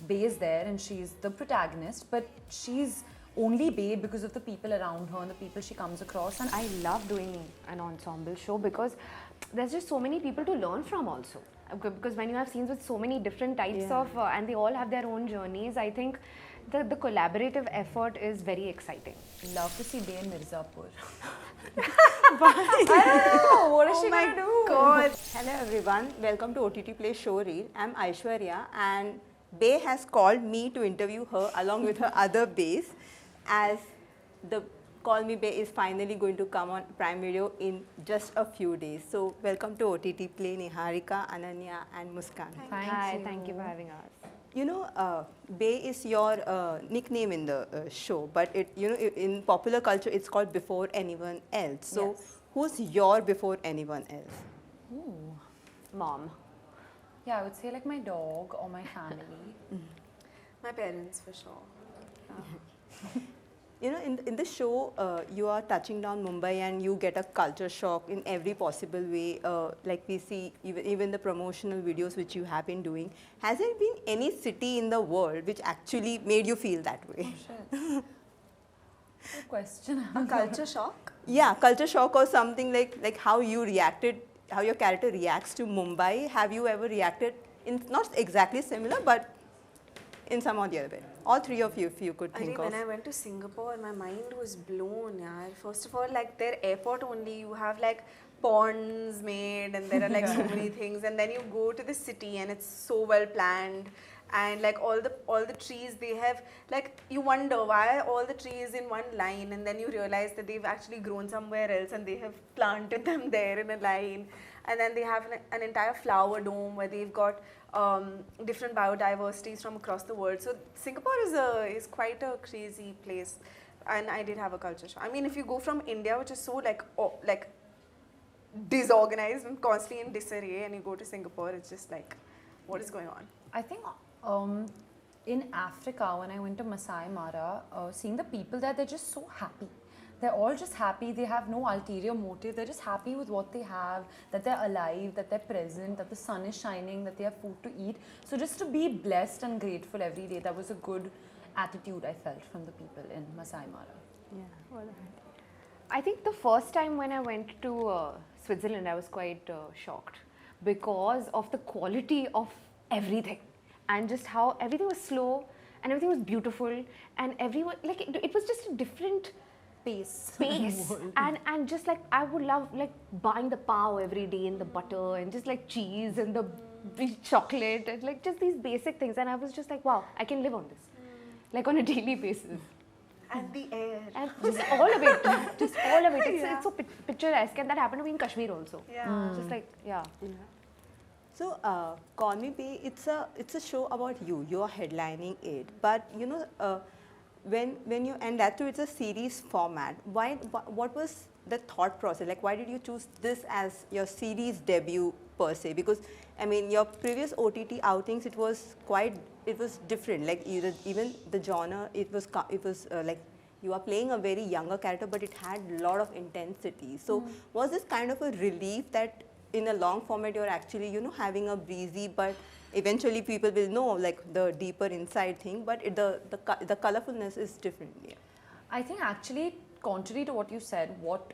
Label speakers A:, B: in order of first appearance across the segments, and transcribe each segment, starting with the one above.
A: Bae is there and she's the protagonist, but she's only Bae because of the people around her and the people she comes across. And
B: I love doing an ensemble show because there's just so many people to learn from also. Because when you have scenes with so many different types of, and they all have their own journeys, I think the collaborative effort is very exciting.
A: Love to see Bae in Mirzapur. I don't know, what is she gonna do?
C: God. Hello everyone, welcome to OTTplay show reel. I'm Aishwarya and Bae has called me to interview her along with her other Baes, as the Call Me Bae is finally going to come on Prime Video in just a few days. So welcome to OTTplay, Niharika, Ananya and Muskkaan.
B: Thank you for having us.
C: You know, Bae is your nickname in the show, but in popular culture it's called Before Anyone Else. So who's your Before Anyone Else?
A: Ooh.
B: Mom.
A: Yeah, I would say like my dog or my family.
D: My parents for sure.
C: You know, in the show, you are touching down Mumbai and you get a culture shock in every possible way. Like we see even the promotional videos which you have been doing. Has there been any city in the world which actually made you feel that way?
A: Oh, shit. Good question.
D: A culture shock?
C: Yeah, culture shock or something like how you reacted, how your character reacts to Mumbai. Have you ever reacted in not exactly similar, but in some or the other way? All three of you, if you could think of.
D: When I went to Singapore, my mind was blown. Yeah. First of all, like their airport only, you have like ponds made and there are like so many things. And then you go to the city and it's so well planned. And like all the trees they have, like you wonder why are all the trees in one line, and then you realize that they've actually grown somewhere else and they have planted them there in a line. And then they have an entire flower dome where they've got different biodiversities from across the world. So Singapore is quite a crazy place, and I did have a culture shock. I mean, if you go from India, which is so like disorganized and constantly in disarray, and you go to Singapore, it's just like, what is going on?
A: I think in Africa, when I went to Masai Mara, seeing the people there, they're just so happy. They're all just happy. They have no ulterior motive. They're just happy with what they have, that they're alive, that they're present, that the sun is shining, that they have food to eat. So just to be blessed and grateful every day, that was a good attitude I felt from the people in Masai Mara.
C: Yeah.
B: I think the first time when I went to Switzerland, I was quite shocked because of the quality of everything and just how everything was slow and everything was beautiful, and everyone, like it was just a different space. and just like I would love like buying the pav every day and the butter and just like cheese and the chocolate and like just these basic things, and I was just like, wow, I can live on this like on a daily basis.
D: And the air.
B: And just all of it. Just all of it. It's so picturesque, and that happened to me in Kashmir also.
D: Yeah.
B: Just like, yeah.
C: So, Call Me Bae, it's a show about you. You're headlining it, but you know, when you, and that too, it's a series format. What was the thought process? Like, why did you choose this as your series debut per se? Because I mean, your previous OTT outings, it was different. Like even the genre, it was like you are playing a very younger character, but it had a lot of intensity. So, was this kind of a relief that in a long format you're actually, you know, having a breezy, but eventually people will know like the deeper inside thing, but the colorfulness is different. Yeah.
A: I think actually, contrary to what you said, what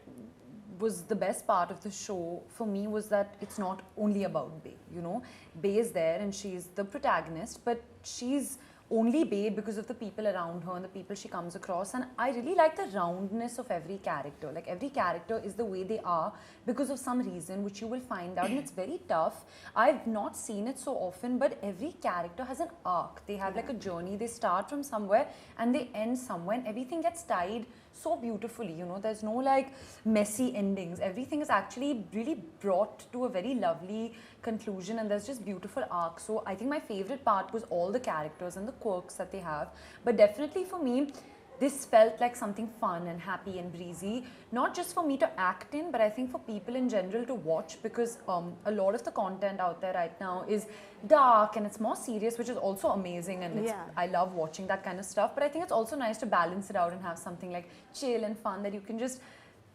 A: was the best part of the show for me was that it's not only about Bae, you know. Bae is there and she's the protagonist, but she's only Bae because of the people around her and the people she comes across. And I really like the roundness of every character. Like every character is the way they are because of some reason, which you will find out, and it's very tough. I've not seen it so often, but every character has an arc. They have like a journey. They start from somewhere and they end somewhere, and everything gets tied so beautifully, you know. There's no like messy endings. Everything is actually really brought to a very lovely conclusion, and there's just beautiful arcs. So I think my favorite part was all the characters and the quirks that they have. But definitely for me, this felt like something fun and happy and breezy, not just for me to act in, but I think for people in general to watch, because a lot of the content out there right now is dark and it's more serious, which is also amazing, and I love watching that kind of stuff. But I think it's also nice to balance it out and have something like chill and fun that you can just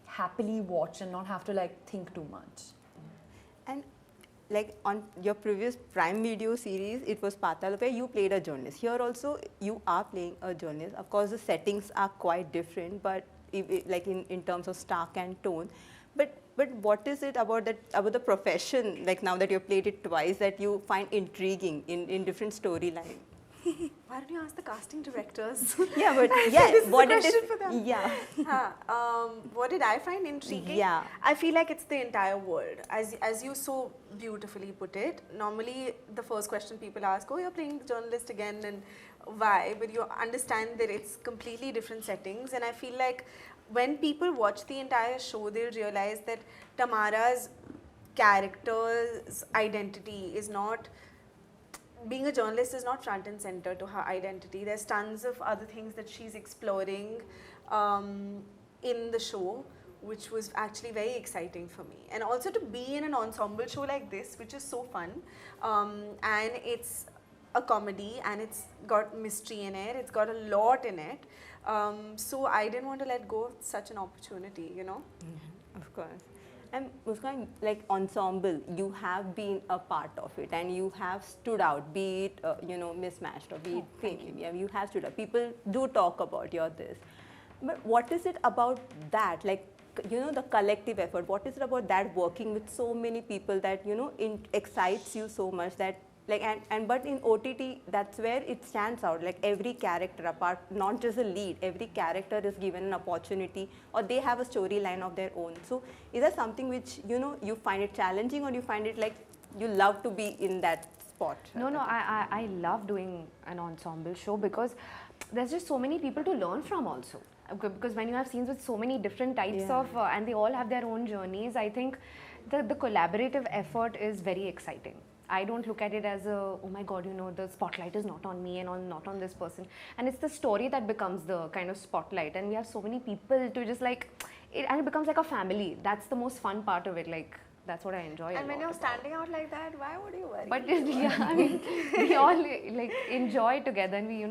A: happily watch and not have to like think too much.
C: And like on your previous Prime Video series, it was Patal, where you played a journalist. Here also, you are playing a journalist. Of course, the settings are quite different, but like in terms of stark and tone. But what is it about the profession, like now that you've played it twice, that you find intriguing in different storylines?
D: Why don't you ask the casting directors?
C: Yeah, but
D: This is
C: what
D: a
C: it
D: question
C: is,
D: for them.
C: yeah.
D: What did I find intriguing?
C: Yeah.
D: I feel like it's the entire world. As you so beautifully put it, normally the first question people ask, oh, you're playing the journalist again, and why? But you understand that it's completely different settings, and I feel like when people watch the entire show, they'll realize that Tamara's character's identity is not, being a journalist is not front and center to her identity. There's tons of other things that she's exploring in the show, which was actually very exciting for me. And also to be in an ensemble show like this, which is so fun, and it's a comedy and it's got mystery in it, it's got a lot in it. So I didn't want to let go of such an opportunity, you know?
C: Of course. And Muskkaan, like ensemble, you have been a part of it and you have stood out, be it, mismatched or be it fame. You have stood out. People do talk about your this. But what is it about that, like, the collective effort, what is it about that working with so many people that, excites you so much that, like, but in OTT, that's where it stands out. Like every character, apart, not just the lead, every character is given an opportunity, or they have a storyline of their own. So, is that something which you find it challenging, or you find it like you love to be in that spot?
B: No, I love doing an ensemble show because there's just so many people to learn from also. Because when you have scenes with so many different types of, and they all have their own journeys, I think the collaborative effort is very exciting. I don't look at it as a, oh my God, the spotlight is not on me and not on this person. And it's the story that becomes the kind of spotlight. And we have so many people to just like, and it becomes like a family. That's the most fun part of it. Like, that's what I enjoy.
D: And when you're standing out like that, why would you worry?
B: But yeah, I mean, we all like enjoy together, and we,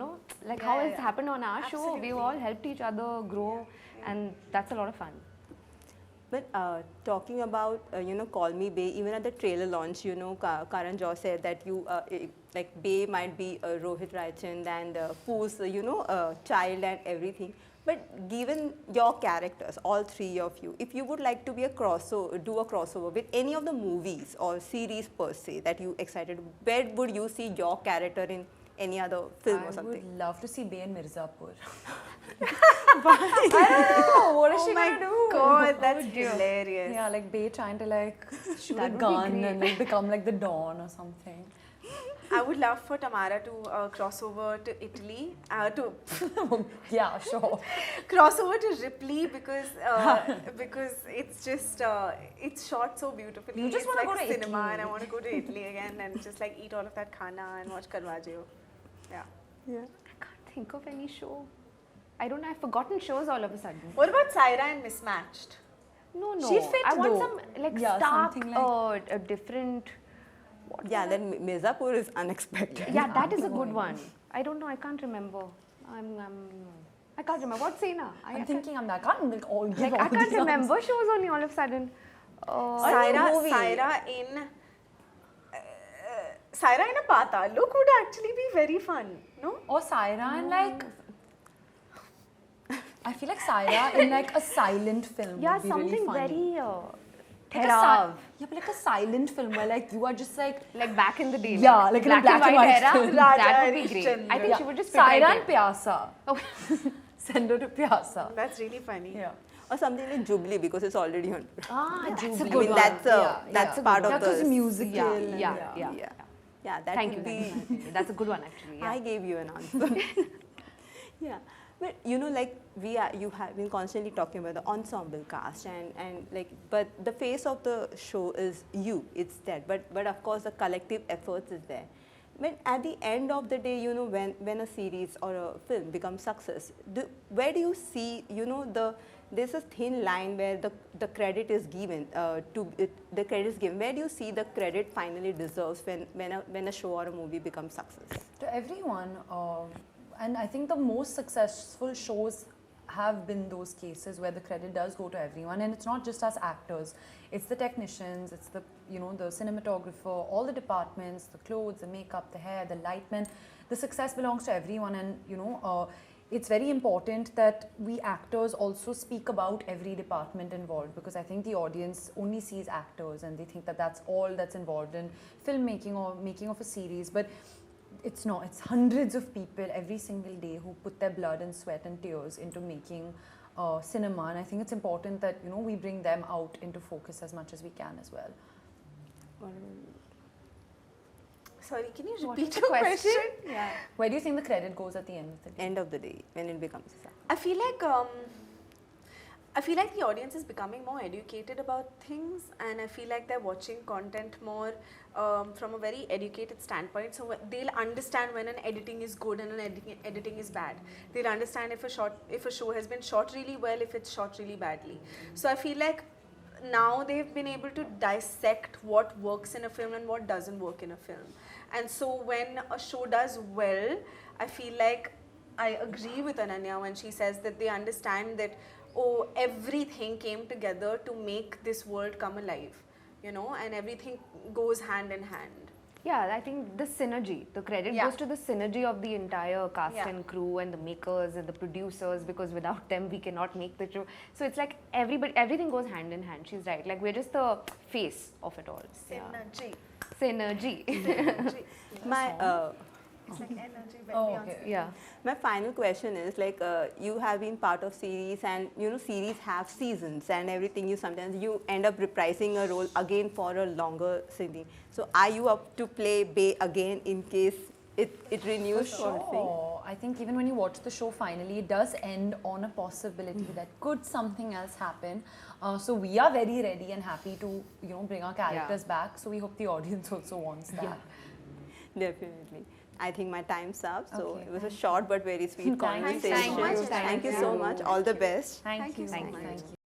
B: like how it's happened on our show, we've all helped each other grow, and that's a lot of fun.
C: But talking about, Call Me Bae, even at the trailer launch, Karan Joss said that like Bae might be Rohit Raichand and Poo's, child and everything. But given your characters, all three of you, if you would like to be do a crossover with any of the movies or series per se that you excited, where would you see your character in any other film or something?
A: I would love to see Bae in Mirzapur. I don't know. What is she gonna do?
D: God, that's hilarious.
A: Yeah, like Bae trying to like shoot a gun and like become like the Dawn or something.
D: I would love for Tamara to cross over to Italy,
A: Yeah, sure.
D: cross over to Ripley because it's just it's shot so beautifully.
A: You just
D: it's
A: wanna
D: like
A: go to
D: cinema,
A: Italy.
D: and I want to go to Italy again and just like eat all of that khana and watch Caravaggio. Yeah.
C: Yeah.
B: I can't think of any show. I don't know, I've forgotten shows all of a sudden.
D: What about Saira and Mismatched?
B: No.
A: She'd fit
B: I want
A: though.
B: some like
A: Yeah,
B: stark,
A: something like-
B: a different.
C: Then Mirzapur is unexpected.
B: Yeah, that is a good one. I don't know, I can't remember. I can't remember. What's Sena?
A: I'm thinking I can't like all give
B: Like,
A: all
B: I can't
A: these
B: remember shows only all of a sudden.
D: Saira in a Pata look would actually be very fun, no?
A: Or Saira and like I feel like Saira in like a silent film
B: Yeah,
A: would be
B: something
A: really funny.
B: very
A: Like a
B: Therav.
A: but like a silent film where like you are just like
B: Like back in the day.
A: Yeah, like in a black and white
B: era.
A: film.
B: That would be
D: Raja
B: great.
D: Harishchandra.
B: I think she would just fit
A: Saira
B: right
A: and
B: in.
A: Pyasa.
B: Oh.
A: Send her to Pyasa.
D: That's really funny.
A: Yeah.
C: Or something like Jubilee, because it's already on.
B: That's a
A: Jubilee.
B: good
C: I mean,
B: one.
C: that's part of
A: Because
C: the
A: musical.
B: Yeah,
A: and
B: yeah.
C: Yeah, that
B: Thank
C: would
B: you.
C: be.
B: That's a good one actually. Yeah.
C: I gave you an answer. Yeah, but like you have been constantly talking about the ensemble cast and like, but the face of the show is you. It's that. But of course the collective efforts is there. But at the end of the day, when a series or a film becomes success, where do you see there's a thin line where the credit is given the credit is given. Where do you see the credit finally deserves when a show or a movie becomes success?
A: To everyone, and I think the most successful shows have been those cases where the credit does go to everyone, and it's not just us actors. It's the technicians, it's the the cinematographer, all the departments, the clothes, the makeup, the hair, the lightmen. The success belongs to everyone, and it's very important that we actors also speak about every department involved, because I think the audience only sees actors and they think that that's all that's involved in filmmaking or making of a series, but it's not. It's hundreds of people every single day who put their blood and sweat and tears into making cinema, and I think it's important that we bring them out into focus as much as we can as well.
D: Sorry, can you
B: What
D: repeat
B: is the
D: your
B: question?
D: question?
C: Yeah.
A: Where do you think the credit goes at the end of the day?
C: End of the day, when it becomes a
D: I feel like the audience is becoming more educated about things, and I feel like they're watching content more from a very educated standpoint. So they'll understand when an editing is good and an editing is bad. They'll understand if a show has been shot really well, if it's shot really badly. So I feel like now they've been able to dissect what works in a film and what doesn't work in a film. And so when a show does well, I feel like I agree with Ananya when she says that they understand that, oh, everything came together to make this world come alive, and everything goes hand in hand.
B: Yeah, I think the synergy, the credit
D: Yeah.
B: goes to the synergy of the entire cast
D: Yeah.
B: and crew and the makers and the producers, because without them we cannot make the show. So it's like everything goes hand in hand. She's right. Like we're just the face of it all.
D: Synergy.
B: Synergy.
D: Synergy.
C: My
D: It's like energy.
A: Oh, okay.
B: Yeah.
C: my final question is like you have been part of series, and series have seasons and everything. Sometimes you end up reprising a role again for a longer season. So are you up to play Bae again in case it renews sort of thing?
A: Sure. I think even when you watch the show finally, it does end on a possibility that could something else happen. So we are very ready and happy to bring our characters back. So we hope the audience also wants that.
C: Definitely. I think my time's up. So
A: Okay,
C: it was a short but very sweet
A: Thank you so
C: conversation.
A: much.
C: Thank you so much. All the best.
A: Thank you.
B: Thank you.
A: Thank you.